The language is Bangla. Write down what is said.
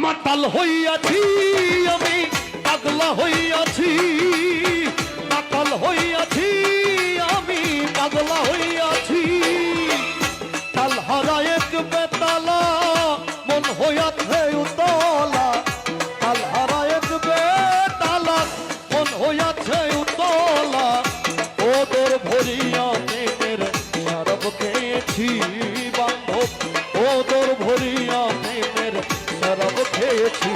মাতাল হইয়াছি আমি, পাগলা হইয়াছি, মাতাল হইয়াছি আমি, পাগলা হইয়াছি। তাল হারা এক বেতালা মন হইয়াছে উতলা, তাল হারা এক বেতালা মন হইয়াছে উতলা। ওদের ভরিয়া প্রেমের শরাব খেয়েছি বান্ধব, ওদের ভরিয়া প্রেমের শরাব খেয়েছি।